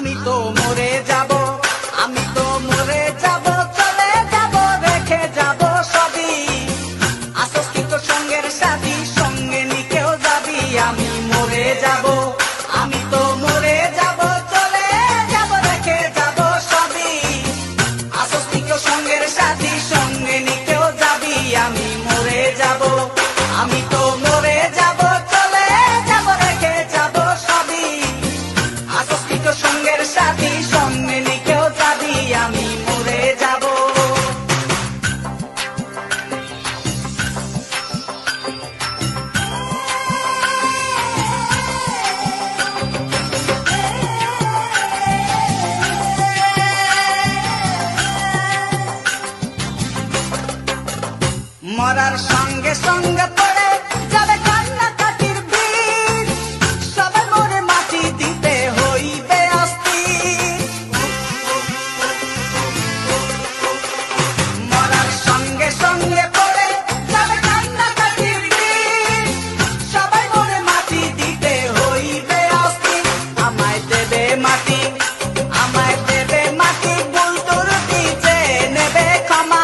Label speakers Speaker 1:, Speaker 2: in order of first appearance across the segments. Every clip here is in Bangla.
Speaker 1: আমি তো মরে যাব, আমি তো মরে যাব, চলে যাব, রেখে যাব সবই। আসস কি তোর সঙ্গের সাথী, সঙ্গে নিকেও যাবি। আমি মরে যাব, আমি তো মরে যাব, চলে যাব, রেখে যাব সবই। আসস কি তোর সঙ্গের সাথী, সঙ্গে নিকেও যাবি। আমি মরে যাব, আমি তো মরে যাব, চলে যাব, রেখে যাব সবই। আসস কি তোর সঙ্গের সাথী, সঙ্গে নিকেও যাবি। আমি মরে যাব। মরার সঙ্গে সঙ্গে পড়ে যাবে কান্নাকাটির বীজ, সবাই মরে মাটি দিতে হইবে অস্থির। মরার সঙ্গে সঙ্গে পড়ে যাবে কান্নাকাটির বীজ, সবাই মরে মাটি দিতে হইবে অস্থির। আমায় দেবে মাটি, আমায় দেবে মাটি, ভুল ত্রুটি যে নেবে ক্ষমা।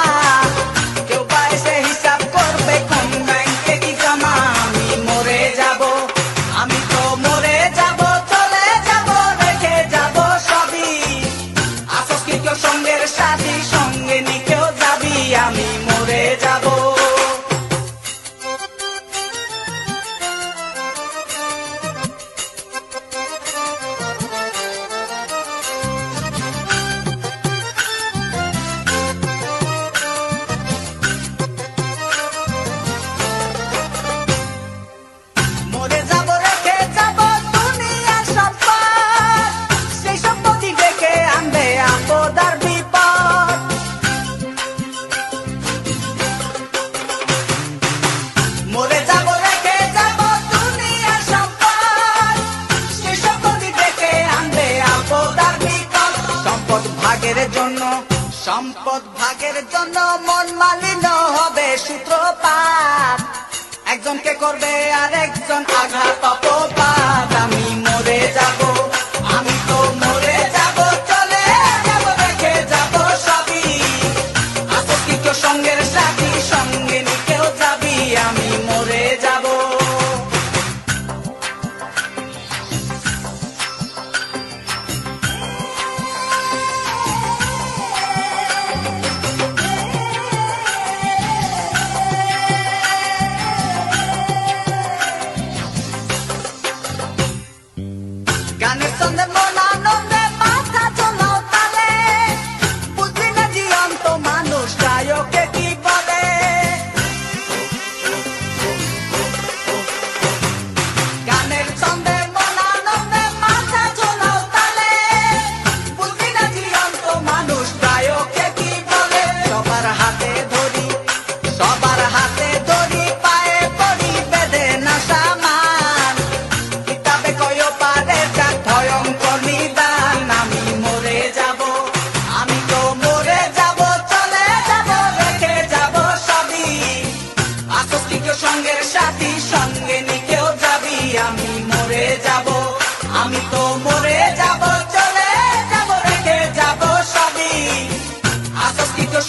Speaker 1: কেউ বা এসে হিসাব করবে কোন ব্যাংকে কি জমা। আমি মরে যাব, আমি তো মরে যাব, চলে যাব, রেখে যাব সবই। আসস কি কেউ সঙ্গের সাথী, সঙ্গে নিকেও যাবি। আমি মরে যাব। মরে যাব, রেখে যাব দুনিয়ার সম্পদ, সেই সম্পত্তি ডেকে আনবে আপদ আর বিপদ। মরে যাব, রেখে যাব দুনিয়ার সম্পদ, সেই সম্পত্তি ডেকে আনবে আপদ আর বিপদ। সম্পদ ভাগের জন্য, সম্পদ ভাগের জন্য মন মালিন্য হবে সূত্রপাত। একজনকে করবে আর একজন আঘাত অপবাদ। আমি মরে যাব, আমি তো মরে যাব, চলে যাব, রেখে যাব সবই। আসস কি কেউ সঙ্গের সাথী, সঙ্গে নিকেও যাবি। আমি মরে যাব। গানের ছন্দে মন আনন্দে মাথা চলাও তালে, বুঝলি না জীবন্ত মানুষ গায়কে কি বলে। গানের ছন্দে মন আনন্দে মাথা চলাও তালে, বুঝলি না জীবন্ত মানুষ গায়কে কি বলে। সবার হাতে ধরি, সবার হাতে ধরি, পায়ে পড়ি বেঁধে না সামান। কিতাবে কয় পারে যাক ভয়ঙ্কর নিদান। আমি মরে যাব, আমি তো মরে যাব, চলে যাব, রেখে যাব সবই। আসস কি কেউ সঙ্গের সাথী, সঙ্গে নিকেও যাবি। আমি মরে যাব, আমি তো মরে যাব, চলে যাব, রেখে যাব সবই। আসস কি কেউ